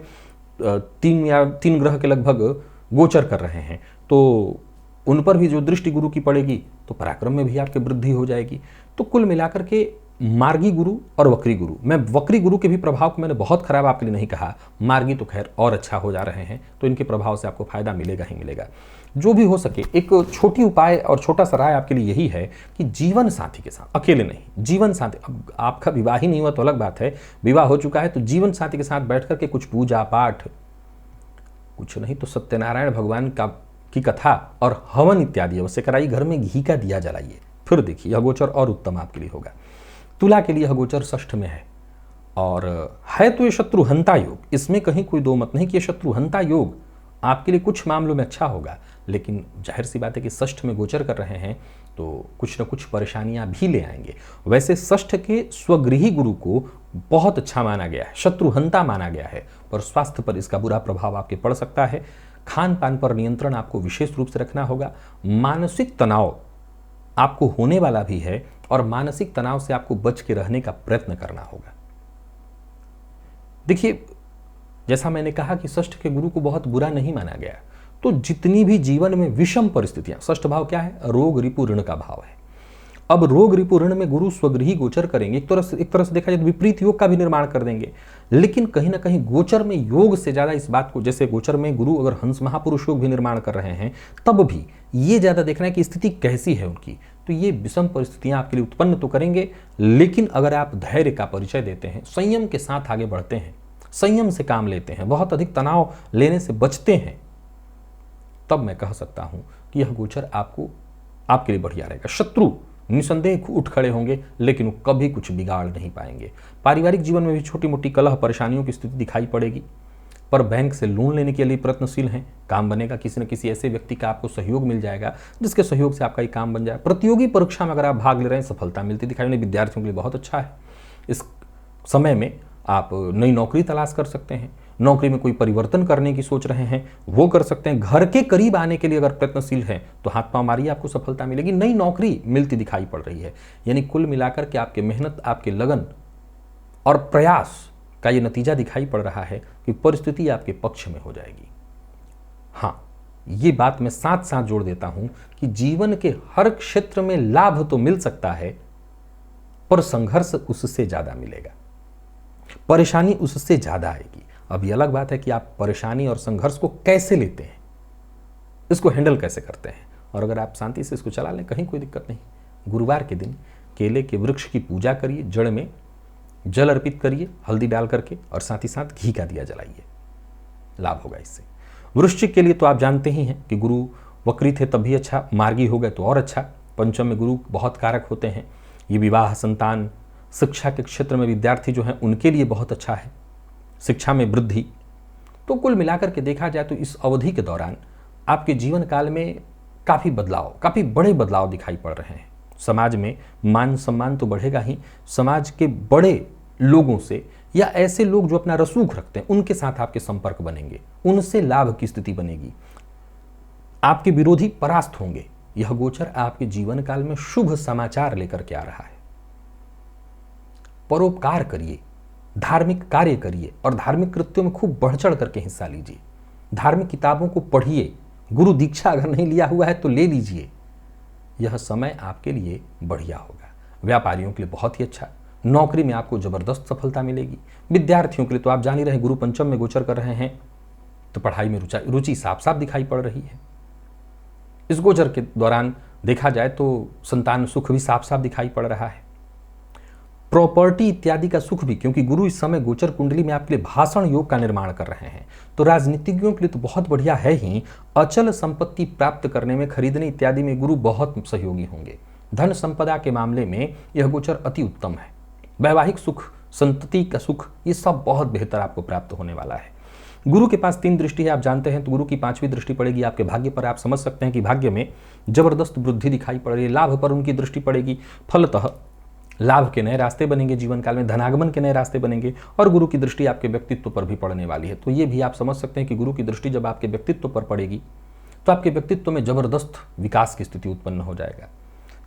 3 ग्रह के लगभग गोचर कर रहे हैं, तो उन पर भी जो दृष्टि गुरु की पड़ेगी तो पराक्रम में भी आपकी वृद्धि हो जाएगी। तो कुल मिलाकर के मार्गी गुरु और वक्री गुरु, मैं वक्री गुरु के भी प्रभाव को मैंने बहुत खराब आपके लिए नहीं कहा, मार्गी तो खैर और अच्छा हो जा रहे हैं, तो इनके प्रभाव से आपको फायदा मिलेगा ही मिलेगा। जो भी हो सके एक छोटी उपाय और छोटा सा राय आपके लिए यही है कि जीवन साथी के साथ, अकेले नहीं, जीवन साथी, अब आपका विवाह ही नहीं हुआ तो अलग बात है, विवाह हो चुका है तो जीवन साथी के साथ बैठ करके कुछ पूजा पाठ, कुछ नहीं तो सत्यनारायण भगवान की कथा और हवन इत्यादि अवश्य कराइए। घर में घी का दिया जलाइए, फिर देखिए यह गोचर और उत्तम आपके लिए होगा। तुला के लिए यह गोचर षष्ठ में है और है तो ये शत्रुहंता योग, इसमें कहीं कोई दो मत नहीं कि ये शत्रुहंता योग आपके लिए कुछ मामलों में अच्छा होगा, लेकिन जाहिर सी बात है कि षष्ठ में गोचर कर रहे हैं तो कुछ न कुछ परेशानियां भी ले आएंगे। वैसे षष्ठ के स्वगृही गुरु को बहुत अच्छा माना गया है, शत्रुहंता माना गया है, पर स्वास्थ्य पर इसका बुरा प्रभाव आपके पड़ सकता है। खान पान पर नियंत्रण आपको विशेष रूप से रखना होगा। मानसिक तनाव आपको होने वाला भी है और मानसिक तनाव से आपको बच के रहने का प्रयत्न करना होगा। देखिए, जैसा मैंने कहा कि षष्ठ के गुरु को बहुत बुरा नहीं माना गया, तो जितनी भी जीवन में विषम परिस्थितियां, षष्ठ भाव क्या है? रोग रिपु ऋण का भाव है। अब रोग रिपु ऋण में गुरु स्वगृही गोचर करेंगे, एक तरह से देखा जाए तो विपरीत योग का भी निर्माण कर देंगे, लेकिन कहीं ना कहीं गोचर में योग से ज्यादा इस बात को, जैसे गोचर में गुरु अगर हंस महापुरुष योग भी निर्माण कर रहे हैं तब भी ये ज्यादा देखना है कि स्थिति कैसी है उनकी। तो ये विषम परिस्थितियां आपके लिए उत्पन्न तो करेंगे, लेकिन अगर आप धैर्य का परिचय देते हैं, संयम के साथ आगे बढ़ते हैं, संयम से काम लेते हैं, बहुत अधिक तनाव लेने से बचते हैं, तब मैं कह सकता हूं कि यह गोचर आपके लिए बढ़िया रहेगा। शत्रु निसंदेह उठ खड़े होंगे, लेकिन वो कभी कुछ बिगाड़ नहीं पाएंगे। पारिवारिक जीवन में भी छोटी मोटी कलह परेशानियों की स्थिति दिखाई पड़ेगी, पर बैंक से लोन लेने के लिए प्रयत्नशील हैं, काम बनेगा। किसी न किसी ऐसे व्यक्ति का आपको सहयोग मिल जाएगा जिसके सहयोग से आपका ये काम बन जाए। प्रतियोगी परीक्षा में अगर आप भाग ले रहे हैं, सफलता मिलती दिखाई देगी, विद्यार्थियों के लिए बहुत अच्छा है। इस समय में आप नई नौकरी तलाश कर सकते हैं, नौकरी में कोई परिवर्तन करने की सोच रहे हैं वो कर सकते हैं। घर के करीब आने के लिए अगर प्रयत्नशील हैं तो हाथ पांव मारिए, आपको सफलता मिलेगी। नई नौकरी मिलती दिखाई पड़ रही है, यानी कुल मिलाकर के आपके मेहनत, आपके लगन और प्रयास का ये नतीजा दिखाई पड़ रहा है कि परिस्थिति आपके पक्ष में हो जाएगी। हाँ, ये बात मैं साथ साथ जोड़ देता हूं कि जीवन के हर क्षेत्र में लाभ तो मिल सकता है, पर संघर्ष उससे ज्यादा मिलेगा, परेशानी उससे ज्यादा आएगी। अब ये अलग बात है कि आप परेशानी और संघर्ष को कैसे लेते हैं, इसको हैंडल कैसे करते हैं, और अगर आप शांति से इसको चला लें, कहीं कोई दिक्कत नहीं। गुरुवार के दिन केले के वृक्ष की पूजा करिए, जड़ में जल अर्पित करिए हल्दी डाल करके, और साथ ही साथ घी का दिया जलाइए, लाभ होगा इससे। वृश्चिक के लिए तो आप जानते ही हैं कि गुरु वक्री थे तब भी अच्छा, मार्गी हो गए तो और अच्छा। पंचम में गुरु बहुत कारक होते हैं, ये विवाह, संतान, शिक्षा के क्षेत्र में विद्यार्थी जो हैं उनके लिए बहुत अच्छा है, शिक्षा में वृद्धि। तो कुल मिलाकर के देखा जाए तो इस अवधि के दौरान आपके जीवन काल में काफ़ी बदलाव, काफ़ी बड़े बदलाव दिखाई पड़ रहे हैं। समाज में मान सम्मान तो बढ़ेगा ही, समाज के बड़े लोगों से या ऐसे लोग जो अपना रसूख रखते हैं उनके साथ आपके संपर्क बनेंगे, उनसे लाभ की स्थिति बनेगी, आपके विरोधी परास्त होंगे। यह गोचर आपके जीवन काल में शुभ समाचार लेकर के आ रहा है। परोपकार करिए, धार्मिक कार्य करिए और धार्मिक कृत्यों में खूब बढ़ चढ़ करके हिस्सा लीजिए। धार्मिक किताबों को पढ़िए, गुरु दीक्षा अगर नहीं लिया हुआ है तो ले लीजिए। यह समय आपके लिए बढ़िया होगा। व्यापारियों के लिए बहुत ही अच्छा, नौकरी में आपको जबरदस्त सफलता मिलेगी। विद्यार्थियों के लिए तो आप जान ही रहे, गुरु पंचम में गोचर कर रहे हैं तो पढ़ाई में रुचि साफ साफ दिखाई पड़ रही है। इस गोचर के दौरान देखा जाए तो संतान सुख भी साफ साफ दिखाई पड़ रहा है, प्रॉपर्टी इत्यादि का सुख भी, क्योंकि गुरु इस समय गोचर कुंडली में आपके लिए भाषण योग का निर्माण कर रहे हैं। तो राजनीतिज्ञों के लिए तो बहुत बढ़िया है ही, अचल संपत्ति प्राप्त करने में, खरीदने इत्यादि में गुरु बहुत सहयोगी होंगे। धन संपदा के मामले में यह गोचर अति उत्तम है। वैवाहिक सुख, संतति का सुख, ये सब बहुत बेहतर आपको प्राप्त होने वाला है। गुरु के पास 3 दृष्टि है, आप जानते हैं, तो गुरु की 5वीं दृष्टि पड़ेगी आपके भाग्य पर। आप समझ सकते हैं कि भाग्य में जबरदस्त वृद्धि दिखाई पड़ रही है। लाभ पर उनकी दृष्टि पड़ेगी, फलतः लाभ के नए रास्ते बनेंगे, जीवन काल में धनागमन के नए रास्ते बनेंगे। और गुरु की दृष्टि आपके व्यक्तित्व पर भी पड़ने वाली है। तो ये भी आप समझ सकते हैं कि गुरु की दृष्टि जब आपके व्यक्तित्व पर पड़ेगी तो आपके व्यक्तित्व में जबरदस्त विकास की स्थिति उत्पन्न हो जाएगा।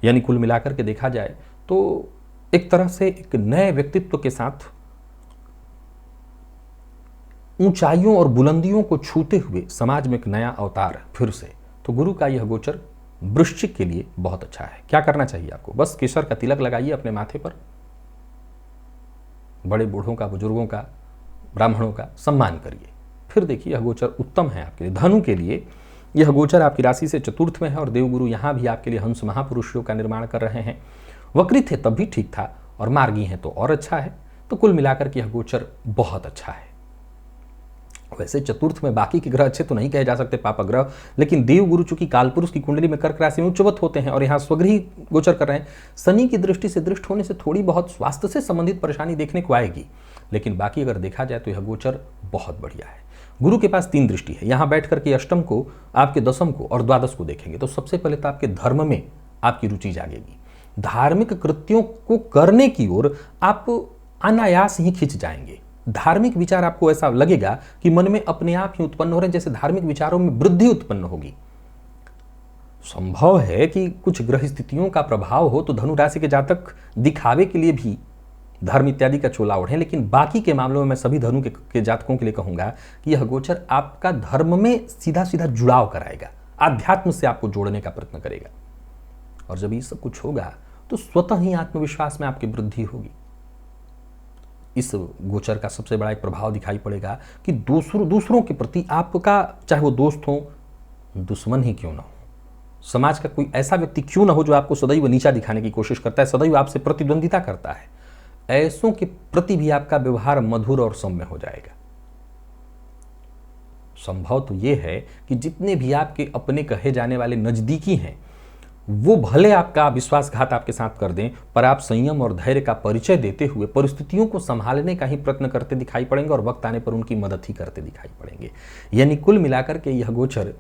यानी कुल मिलाकर के देखा जाए तो एक तरह से एक नए व्यक्तित्व के साथ ऊंचाइयों और बुलंदियों को छूते हुए समाज में एक नया अवतार फिर से। तो गुरु का यह गोचर वृश्चिक के लिए बहुत अच्छा है। क्या करना चाहिए आपको? बस केसर का तिलक लगाइए अपने माथे पर, बड़े बूढ़ों का, बुजुर्गों का, ब्राह्मणों का सम्मान करिए, फिर देखिए यह गोचर उत्तम है आपके लिए। धनु के लिए यह गोचर आपकी राशि से चतुर्थ में है और देवगुरु यहां भी आपके लिए हंस महापुरुषों का निर्माण कर रहे हैं। वक्रित है तब भी ठीक था और मार्गी है तो और अच्छा है। तो कुल मिलाकर के यह गोचर बहुत अच्छा है। वैसे चतुर्थ में बाकी के ग्रह अच्छे तो नहीं कहे जा सकते, पाप ग्रह, लेकिन देवगुरु चूंकि कालपुरुष की कुंडली में कर्क राशि में उच्चवत होते हैं और यहाँ स्वगृही गोचर कर रहे हैं, शनि की दृष्टि से दृष्ट होने से थोड़ी बहुत स्वास्थ्य से संबंधित परेशानी देखने को आएगी, लेकिन बाकी अगर देखा जाए तो यह गोचर बहुत बढ़िया है। गुरु के पास 3 दृष्टि है, यहाँ बैठ करके अष्टम को, आपके दशम को और द्वादश को देखेंगे तो सबसे पहले तो आपके धर्म में आपकी रुचि जागेगी। धार्मिक कृत्यों को करने की ओर आप अनायास ही खिंच जाएंगे। धार्मिक विचार आपको ऐसा लगेगा कि मन में अपने आप ही उत्पन्न हो रहे हैं, जैसे धार्मिक विचारों में वृद्धि उत्पन्न होगी। संभव है कि कुछ ग्रह स्थितियों का प्रभाव हो तो धनु राशि के जातक दिखावे के लिए भी धर्म इत्यादि का चोला ओढ़ें, लेकिन बाकी के मामलों में मैं सभी धनु के जातकों के लिए कहूंगा कि यह गोचर आपका धर्म में सीधा सीधा जुड़ाव कराएगा, आध्यात्म से आपको जोड़ने का प्रयत्न करेगा। और जब ये सब कुछ होगा तो स्वतः ही आत्मविश्वास में आपकी वृद्धि होगी। इस गोचर का सबसे बड़ा एक प्रभाव दिखाई पड़ेगा कि दूसरों के प्रति आपका, चाहे वो दोस्त हो, दुश्मन ही क्यों ना हो, समाज का कोई ऐसा व्यक्ति क्यों ना हो जो आपको सदैव नीचा दिखाने की कोशिश करता है, सदैव आपसे प्रतिद्वंदिता करता है, ऐसों के प्रति भी आपका व्यवहार मधुर और सौम्य हो जाएगा। संभव तो यह है कि जितने भी आपके अपने कहे जाने वाले नजदीकी हैं वो भले आपका विश्वासघात आपके साथ कर दें, पर आप संयम और धैर्य का परिचय देते हुए परिस्थितियों को संभालने का ही प्रयत्न करते दिखाई पड़ेंगे और वक्त आने पर उनकी मदद ही करते दिखाई पड़ेंगे। यानी कुल मिलाकर के यह गोचर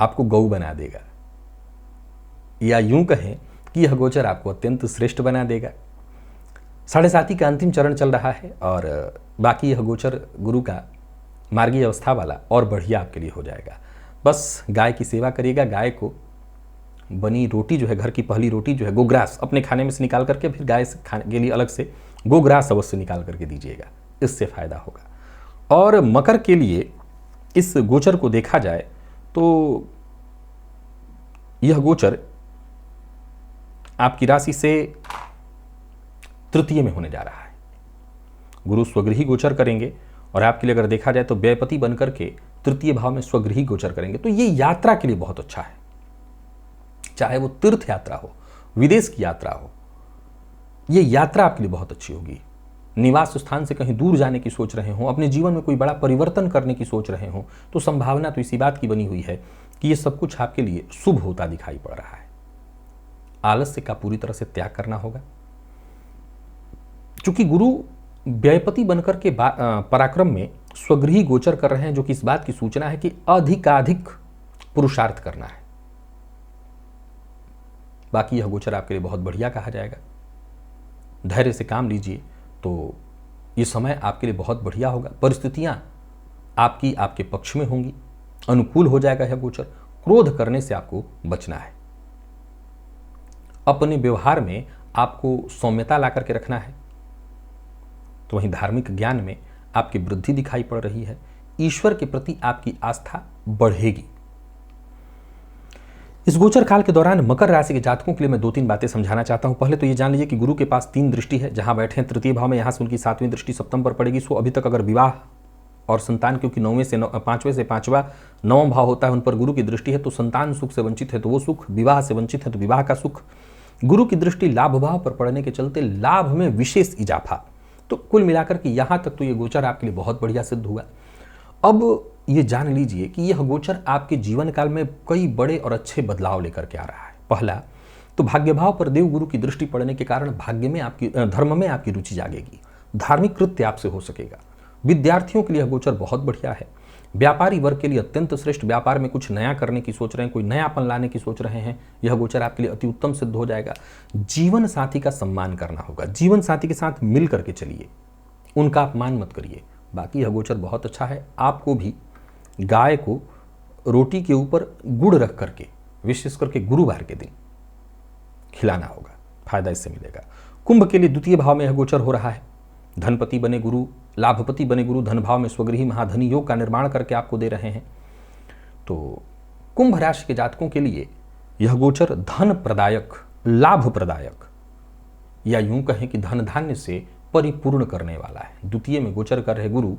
आपको गौ बना देगा, या यूं कहें कि यह गोचर आपको अत्यंत श्रेष्ठ बना देगा। 7.5 का अंतिम चरण चल रहा है और बाकी यह गोचर गुरु का मार्गीय अवस्था वाला और बढ़िया आपके लिए हो जाएगा। बस गाय की सेवा करिएगा, गाय को बनी रोटी जो है, घर की पहली रोटी जो है, गोग्रास अपने खाने में से निकाल करके फिर गाय से खाने के लिए अलग से गोग्रास अवश्य निकाल करके दीजिएगा, इससे फायदा होगा। और मकर के लिए इस गोचर को देखा जाए तो यह गोचर आपकी राशि से तृतीय में होने जा रहा है। गुरु स्वगृही गोचर करेंगे और आपके लिए अगर देखा जाए तो व्ययपति बनकर के तृतीय भाव में स्वगृही गोचर करेंगे। तो ये यात्रा के लिए बहुत अच्छा है, चाहे वो तीर्थ यात्रा हो, विदेश की यात्रा हो, ये यात्रा आपके लिए बहुत अच्छी होगी। निवास स्थान से कहीं दूर जाने की सोच रहे हो, अपने जीवन में कोई बड़ा परिवर्तन करने की सोच रहे हो, तो संभावना तो इसी बात की बनी हुई है कि ये सब कुछ आपके लिए शुभ होता दिखाई पड़ रहा है। आलस्य का पूरी तरह से त्याग करना होगा। चूंकि गुरु व्ययपति बनकर के पराक्रम में स्वगृही गोचर कर रहे हैं, जो कि इस बात की सूचना है कि अधिकाधिक पुरुषार्थ करना है। बाकी यह गोचर आपके लिए बहुत बढ़िया कहा जाएगा। धैर्य से काम लीजिए तो ये समय आपके लिए बहुत बढ़िया होगा। परिस्थितियां आपके पक्ष में होंगी, अनुकूल हो जाएगा यह गोचर। क्रोध करने से आपको बचना है। अपने व्यवहार में आपको सौम्यता ला करके रखना है। तो वहीं धार्मिक ज्ञान में आपकी वृद्धि दिखाई पड़ रही है। ईश्वर के प्रति आपकी आस्था बढ़ेगी। इस गोचर काल के दौरान मकर राशि के जातकों के लिए मैं 2-3 बातें समझाना चाहता हूं। पहले तो ये जान लीजिए कि गुरु के पास 3 दृष्टि है, जहां बैठे हैं तृतीय भाव में, यहां से उनकी 7वीं दृष्टि सप्तम पर पड़ेगी। सो अभी तक अगर विवाह और संतान क्योंकि 9वें से 5वें से 5वां 9वां भाव होता है, उन पर गुरु की दृष्टि है, तो संतान सुख से वंचित है तो वो सुख, विवाह से वंचित है तो विवाह का सुख। गुरु की दृष्टि लाभ भाव पर पड़ने के चलते लाभ में विशेष इजाफा। तो कुल मिलाकर के यहां तक तो ये गोचर आपके लिए बहुत बढ़िया सिद्ध हुआ। अब ये जान लीजिए कि यह गोचर आपके जीवन काल में कई बड़े और अच्छे बदलाव लेकर के आ रहा है। पहला तो भाग्य भाव पर देव गुरु की दृष्टि पड़ने के कारण भाग्य में आपकी धर्म में आपकी रुचि जागेगी, धार्मिक कृत्य आपसे हो सकेगा। विद्यार्थियों के लिए यह गोचर बहुत बढ़िया है। व्यापारी वर्ग के लिए अत्यंत श्रेष्ठ, व्यापार में कुछ नया करने की सोच रहे हैं, कोई नयापन लाने की सोच रहे हैं, यह गोचर आपके लिए अति उत्तम सिद्ध हो जाएगा। जीवन साथी का सम्मान करना होगा, जीवन साथी के साथ मिल करके चलिए, उनका अपमान मत करिए। बाकी यह गोचर बहुत अच्छा है। आपको भी गाय को रोटी के ऊपर गुड़ रख करके, विशेष करके गुरुवार के दिन खिलाना होगा, फायदा इससे मिलेगा। कुंभ के लिए द्वितीय भाव में यह गोचर हो रहा है। धनपति बने गुरु, लाभपति बने गुरु, धन भाव में स्वगृही महाधनी योग का निर्माण करके आपको दे रहे हैं। तो कुंभ राशि के जातकों के लिए यह गोचर धन प्रदायक, लाभ प्रदायक, या यूं कहें कि धन धान्य से परिपूर्ण करने वाला है। द्वितीय में गोचर कर रहे गुरु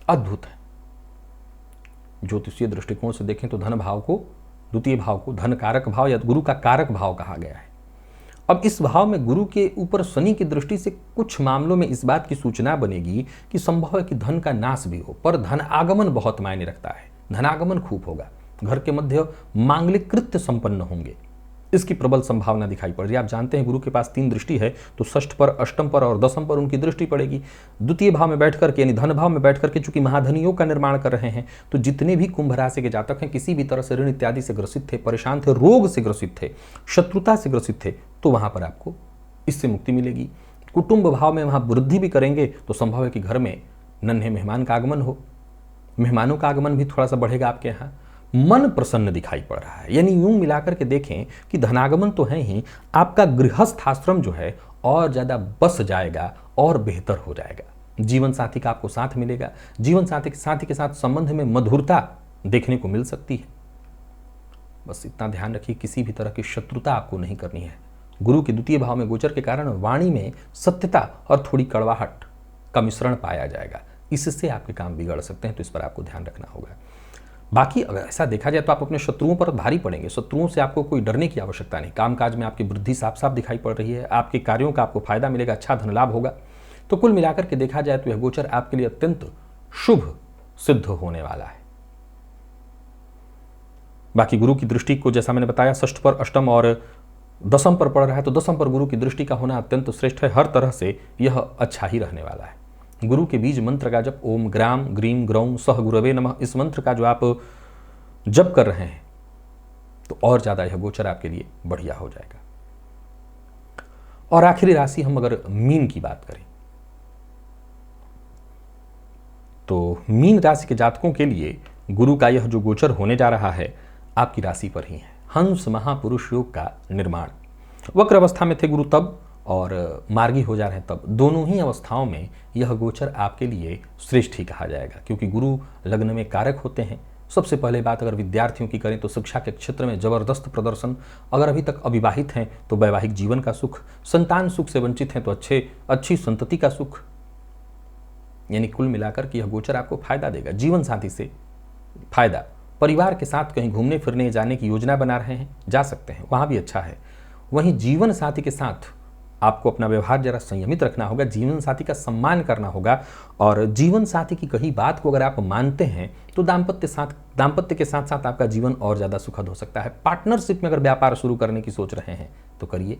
अद्भुत है। ज्योतिषीय दृष्टिकोण से देखें तो धन भाव को, द्वितीय भाव को धन कारक भाव या गुरु का कारक भाव कहा गया है। अब इस भाव में गुरु के ऊपर शनि की दृष्टि से कुछ मामलों में इस बात की सूचना बनेगी कि संभव है कि धन का नाश भी हो, पर धन आगमन बहुत मायने रखता है। धनागमन खूब होगा, घर के मध्य मांगलिक कृत्य संपन्न होंगे, इसकी प्रबल संभावना दिखाई पड़ रही है। आप जानते हैं गुरु के पास 3 दृष्टि है, तो षष्ठ पर, अष्टम पर और दसम पर उनकी दृष्टि पड़ेगी। द्वितीय भाव में बैठ करके यानी धन भाव में बैठ करके चूंकि महाधनियों का निर्माण कर रहे हैं, तो जितने भी कुंभ राशि के जातक हैं किसी भी तरह से ऋण इत्यादि से ग्रसित थे, परेशान थे, रोग से ग्रसित थे, शत्रुता से ग्रसित थे, तो वहां पर आपको इससे मुक्ति मिलेगी। कुटुंब भाव में वहां वृद्धि भी करेंगे तो संभव है कि घर में नन्हे मेहमान का आगमन हो, मेहमानों का आगमन भी थोड़ा सा बढ़ेगा आपके यहाँ। मन प्रसन्न दिखाई पड़ रहा है, यानी यूं मिलाकर के देखें कि धनागमन तो है ही, आपका गृहस्थ आश्रम जो है और ज्यादा बस जाएगा और बेहतर हो जाएगा। जीवन साथी का आपको साथ मिलेगा, जीवन साथी के साथ संबंध में मधुरता देखने को मिल सकती है। बस इतना ध्यान रखिए, किसी भी तरह की शत्रुता आपको नहीं करनी है। गुरु के द्वितीय भाव में गोचर के कारण वाणी में सत्यता और थोड़ी कड़वाहट का मिश्रण पाया जाएगा, इससे आपके काम बिगड़ सकते हैं, तो इस पर आपको ध्यान रखना होगा। बाकी अगर ऐसा देखा जाए तो आप अपने शत्रुओं पर भारी पड़ेंगे, शत्रुओं से आपको कोई डरने की आवश्यकता नहीं। कामकाज में आपकी वृद्धि साफ साफ दिखाई पड़ रही है, आपके कार्यों का आपको फायदा मिलेगा, अच्छा धन लाभ होगा। तो कुल मिलाकर के देखा जाए तो यह गोचर आपके लिए अत्यंत शुभ सिद्ध होने वाला है। बाकी गुरु की दृष्टि को जैसा मैंने बताया षष्ठ पर, अष्टम और दसम पर पड़ रहा है, तो दसम पर गुरु की दृष्टि का होना अत्यंत श्रेष्ठ है। हर तरह से यह अच्छा ही रहने वाला है। गुरु के बीज मंत्र का जब ओम ग्राम ग्रीम ग्रौम सह गुरवे नमः, इस मंत्र का जो आप जप कर रहे हैं तो और ज्यादा यह गोचर आपके लिए बढ़िया हो जाएगा। और आखिरी राशि हम अगर मीन की बात करें तो मीन राशि के जातकों के लिए गुरु का यह जो गोचर होने जा रहा है आपकी राशि पर ही है। हंस महापुरुष योग का निर्माण, वक्र अवस्था में थे गुरु तब और मार्गी हो जा रहे हैं तब, दोनों ही अवस्थाओं में यह गोचर आपके लिए श्रेष्ठ ही कहा जाएगा, क्योंकि गुरु लग्न में कारक होते हैं। सबसे पहले बात अगर विद्यार्थियों की करें तो शिक्षा के क्षेत्र में जबरदस्त प्रदर्शन, अगर अभी तक अविवाहित हैं तो वैवाहिक जीवन का सुख, संतान सुख से वंचित हैं तो अच्छी संतति का सुख, यानी कुल मिलाकर के यह गोचर आपको फायदा देगा। जीवन साथी से फायदा, परिवार के साथ कहीं घूमने फिरने जाने की योजना बना रहे हैं, जा सकते हैं, वहां भी अच्छा है। वहीं जीवन साथी के साथ आपको अपना व्यवहार जरा संयमित रखना होगा, जीवन साथी का सम्मान करना होगा, और जीवन साथी की कही बात को अगर आप मानते हैं तो दाम्पत्य के साथ साथ आपका जीवन और ज़्यादा सुखद हो सकता है। पार्टनरशिप में अगर व्यापार शुरू करने की सोच रहे हैं तो करिए।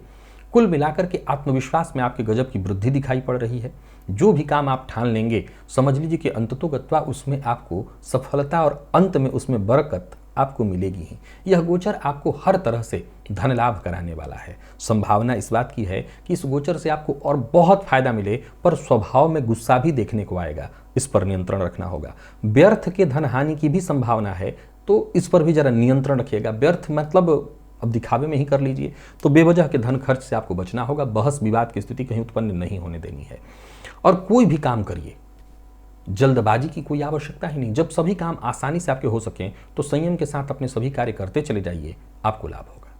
कुल मिलाकर के आत्मविश्वास में आपके गजब की वृद्धि दिखाई पड़ रही है। जो भी काम आप ठान लेंगे समझ लीजिए कि अंततोगत्वा उसमें आपको सफलता और अंत में उसमें बरकत आपको मिलेगी ही। यह गोचर आपको हर तरह से धन लाभ कराने वाला है। संभावना इस बात की है कि इस गोचर से आपको और बहुत फायदा मिले, पर स्वभाव में गुस्सा भी देखने को आएगा, इस पर नियंत्रण रखना होगा। व्यर्थ के धन हानि की भी संभावना है, तो इस पर भी जरा नियंत्रण रखिएगा। व्यर्थ मतलब अब दिखावे में ही कर लीजिए, तो बेवजह के धन खर्च से आपको बचना होगा। बहस विवाद की स्थिति कहीं उत्पन्न नहीं होने देनी है। और कोई भी काम करिए, जल्दबाजी की कोई आवश्यकता ही नहीं। जब सभी काम आसानी से आपके हो सकें तो संयम के साथ अपने सभी कार्य करते चले जाइए, आपको लाभ होगा।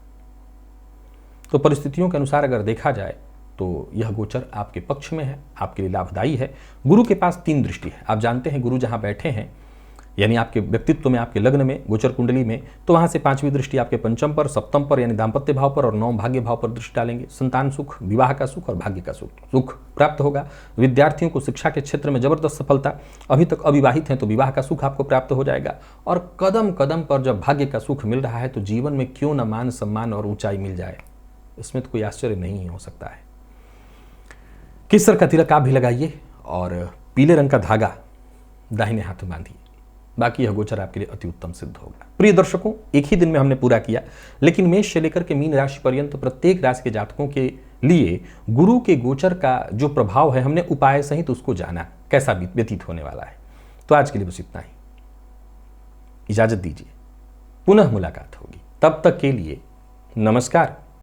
तो परिस्थितियों के अनुसार अगर देखा जाए तो यह गोचर आपके पक्ष में है, आपके लिए लाभदायी है। गुरु के पास 3 दृष्टि है। आप जानते हैं गुरु जहाँ बैठे हैं, यानी आपके व्यक्तित्व में, आपके लग्न में, गोचर कुंडली में, तो वहाँ से 5वीं दृष्टि आपके पंचम पर, सप्तम पर यानी दाम्पत्य भाव पर और 9 भाग्य भाव पर दृष्टि डालेंगे। संतान सुख, विवाह का सुख और भाग्य का सुख प्राप्त होगा। विद्यार्थियों को शिक्षा के क्षेत्र में जबरदस्त सफलता, अभी तक अविवाहित हैं तो विवाह का सुख आपको प्राप्त हो जाएगा। और कदम कदम पर जब भाग्य का सुख मिल रहा है तो जीवन में क्यों न मान सम्मान और ऊंचाई मिल जाए, इसमें तो कोई आश्चर्य नहीं हो सकता है। केसर का तिलक आप भी लगाइए और पीले रंग का धागा दाहिने हाथ में बांधिए। बाकी यह गोचर आपके लिए अति उत्तम सिद्ध होगा। प्रिय दर्शकों, एक ही दिन में हमने पूरा किया, लेकिन मेष से लेकर के मीन राशि पर्यंत प्रत्येक राशि के जातकों के लिए गुरु के गोचर का जो प्रभाव है, हमने उपाय सहित उसको जाना, कैसा व्यतीत होने वाला है। तो आज के लिए बस इतना ही, इजाजत दीजिए, पुनः मुलाकात होगी। तब तक के लिए नमस्कार।